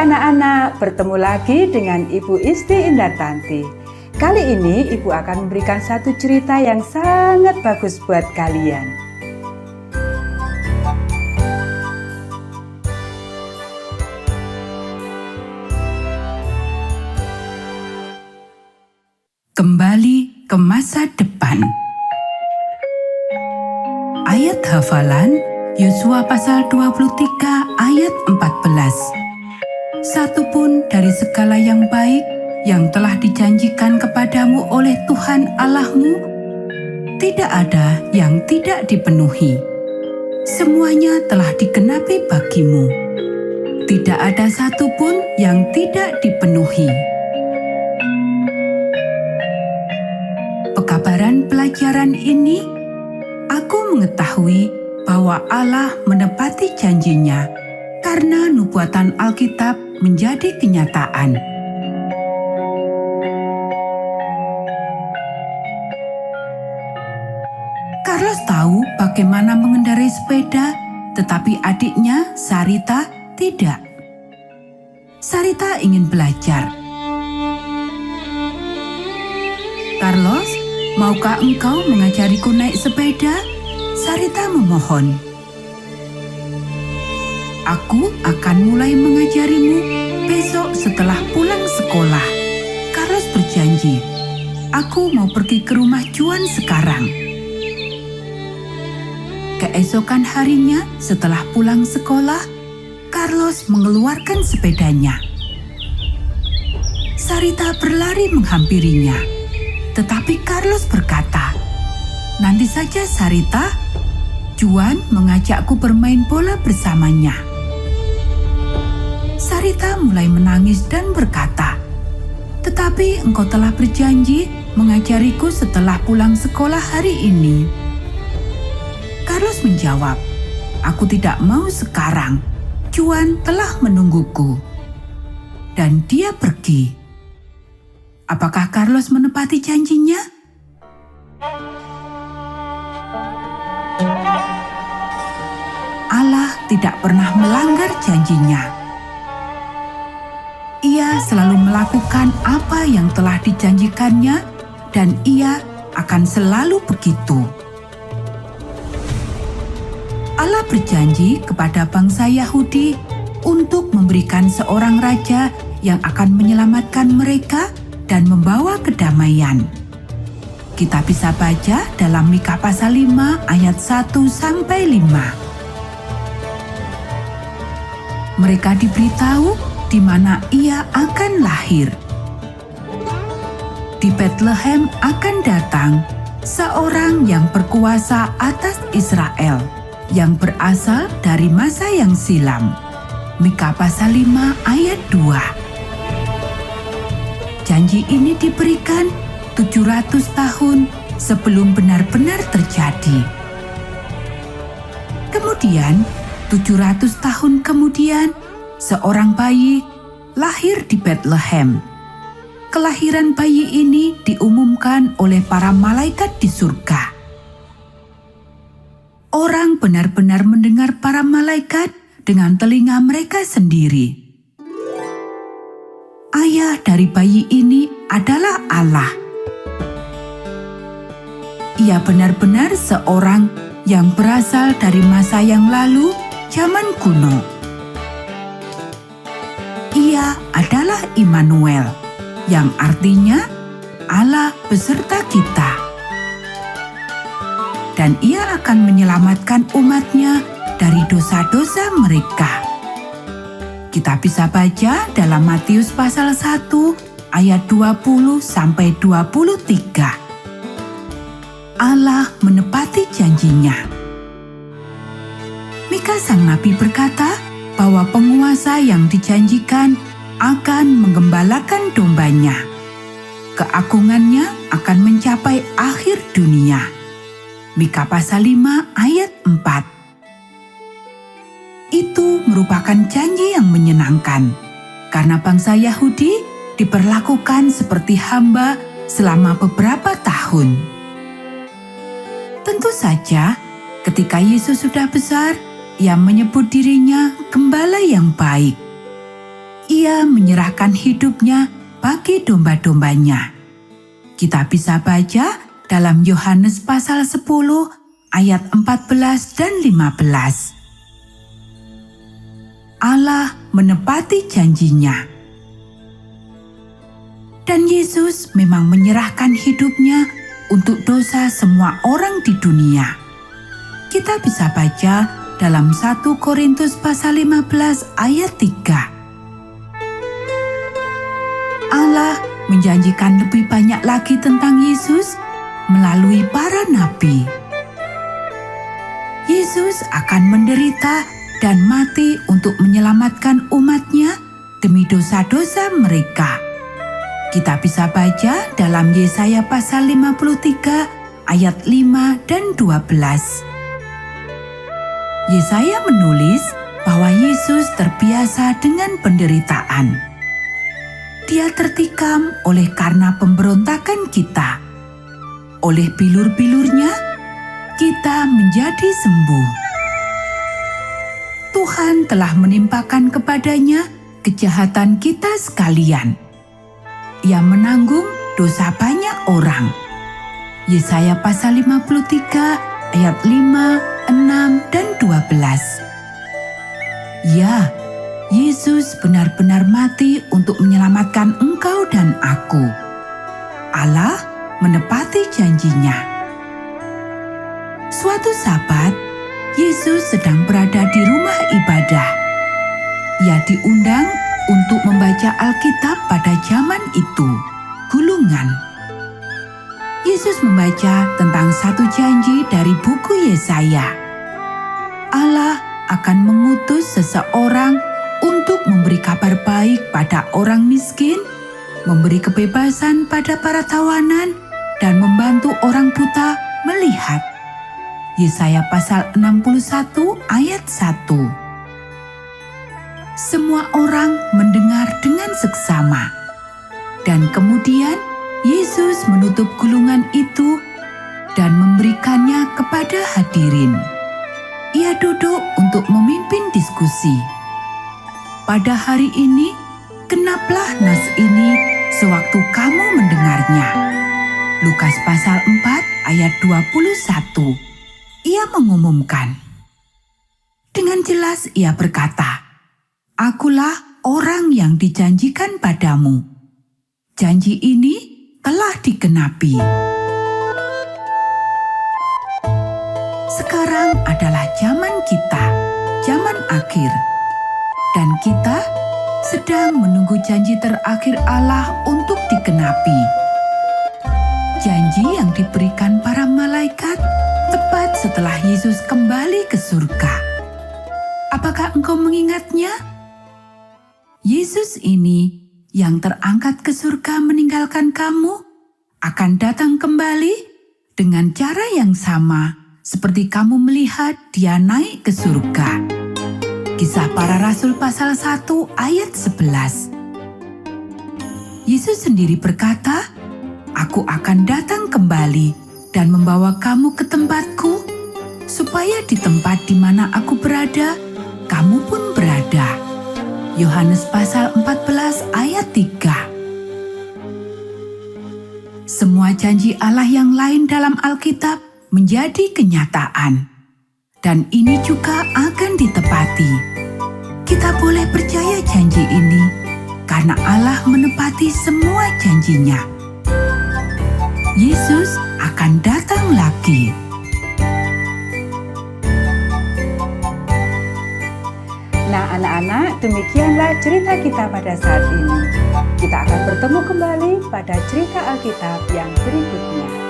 anak-anak, bertemu lagi dengan Ibu Isti Indartanti. Kali ini Ibu akan memberikan satu cerita yang sangat bagus buat kalian. Kembali ke masa depan. Ayat hafalan Yosua pasal 23 ayat 14. Satu pun dari segala yang baik yang telah dijanjikan kepadamu oleh Tuhan Allahmu, tidak ada yang tidak dipenuhi. Semuanya telah digenapi bagimu. Tidak ada satu pun yang tidak dipenuhi. Pekabaran pelajaran ini, aku mengetahui bahwa Allah menepati janjinya karena nubuatan Alkitab menjadi kenyataan. Carlos tahu bagaimana mengendarai sepeda, tetapi adiknya, Sarita, tidak. Sarita ingin belajar. Carlos, maukah engkau mengajariku naik sepeda? Sarita memohon. Aku akan mulai mengajarimu besok setelah pulang sekolah. Carlos berjanji. Aku mau pergi ke rumah Juan sekarang. Keesokan harinya setelah pulang sekolah, Carlos mengeluarkan sepedanya. Sarita berlari menghampirinya. Tetapi Carlos berkata, "Nanti saja Sarita, Juan mengajakku bermain bola bersamanya." Sarita mulai menangis dan berkata, "Tetapi engkau telah berjanji mengajariku setelah pulang sekolah hari ini." Carlos menjawab, "Aku tidak mau sekarang. Juan telah menungguku." Dan dia pergi. Apakah Carlos menepati janjinya? Allah tidak pernah melanggar janjinya. Ia selalu melakukan apa yang telah dijanjikannya, dan ia akan selalu begitu. Allah berjanji kepada bangsa Yahudi untuk memberikan seorang raja yang akan menyelamatkan mereka dan membawa kedamaian. Kita bisa baca dalam Mika pasal 5 ayat 1-5. Mereka diberitahu di mana ia akan lahir. Di Bethlehem akan datang seorang yang berkuasa atas Israel, yang berasal dari masa yang silam. Mika pasal 5 ayat 2. Janji ini diberikan 700 tahun sebelum benar-benar terjadi. Kemudian, 700 tahun kemudian, seorang bayi lahir di Bethlehem. Kelahiran bayi ini diumumkan oleh para malaikat di surga. Orang benar-benar mendengar para malaikat dengan telinga mereka sendiri. Ayah dari bayi ini adalah Allah. Ia benar-benar seorang yang berasal dari masa yang lalu, zaman kuno. Ia adalah Immanuel, yang artinya Allah beserta kita. Dan ia akan menyelamatkan umatnya dari dosa-dosa mereka. Kita bisa baca dalam Matius pasal 1 ayat 20-23. Allah menepati janjinya. Mika sang nabi berkata bahwa penguasa yang dijanjikan akan menggembalakan dombanya. Keagungannya akan mencapai akhir dunia. Mika pasal 5 ayat 4. Itu merupakan janji yang menyenangkan, karena bangsa Yahudi diperlakukan seperti hamba selama beberapa tahun. Tentu saja, ketika Yesus sudah besar, ia menyebut dirinya gembala yang baik. Ia Ia menyerahkan hidupnya bagi domba-dombanya. Kita bisa baca dalam Yohanes pasal 10 ayat 14 dan 15. Allah menepati janjinya. Dan Yesus memang menyerahkan hidupnya untuk dosa semua orang di dunia. Kita bisa baca dalam 1 Korintus pasal 15 ayat 3. Allah menjanjikan lebih banyak lagi tentang Yesus melalui para nabi. Yesus akan menderita dan mati untuk menyelamatkan umatnya demi dosa-dosa mereka. Kita bisa baca dalam Yesaya pasal 53 ayat 5 dan 12. Yesaya menulis bahwa Yesus terbiasa dengan penderitaan. Dia tertikam oleh karena pemberontakan kita. Oleh bilur-bilurnya, kita menjadi sembuh. Tuhan telah menimpakan kepadanya kejahatan kita sekalian. Ia menanggung dosa banyak orang. Yesaya pasal 53 ayat 5, 6, dan 12. Ya, Yesus benar-benar mati untuk menyelamatkan engkau dan aku. Allah menepati janjinya. Suatu Sabat, Yesus sedang berada di rumah ibadah. Ia diundang untuk membaca Alkitab pada zaman itu, gulungan. Yesus membaca tentang satu janji dari buku Yesaya. Allah akan mengutus seseorang untuk memberi kabar baik pada orang miskin, memberi kebebasan pada para tawanan, dan membantu orang buta melihat. Yesaya pasal 61 ayat 1. Semua orang mendengar dengan seksama. Dan kemudian Yesus menutup gulungan itu dan memberikannya kepada hadirin. Ia duduk untuk memimpin diskusi. Pada hari ini, genaplah nas ini sewaktu kamu mendengarnya. Lukas pasal 4 ayat 21. Ia mengumumkan. Dengan jelas ia berkata, "Akulah orang yang dijanjikan padamu." Janji ini telah digenapi. Sekarang adalah zaman kita, zaman akhir. Dan kita sedang menunggu janji terakhir Allah untuk digenapi. Janji yang diberikan para malaikat tepat setelah Yesus kembali ke surga. Apakah engkau mengingatnya? Yesus ini yang terangkat ke surga meninggalkan kamu akan datang kembali dengan cara yang sama seperti kamu melihat dia naik ke surga. Kisah Para Rasul pasal 1 ayat 11. Yesus sendiri berkata, "Aku akan datang kembali dan membawa kamu ke tempatku, supaya di tempat di mana aku berada, kamu pun berada." Yohanes pasal 14 ayat 3. Semua janji Allah yang lain dalam Alkitab menjadi kenyataan. Dan ini juga akan ditepati. Kita boleh percaya janji ini karena Allah menepati semua janjinya. Yesus akan datang lagi. Nah anak-anak, demikianlah cerita kita pada saat ini. Kita akan bertemu kembali pada cerita Alkitab yang berikutnya.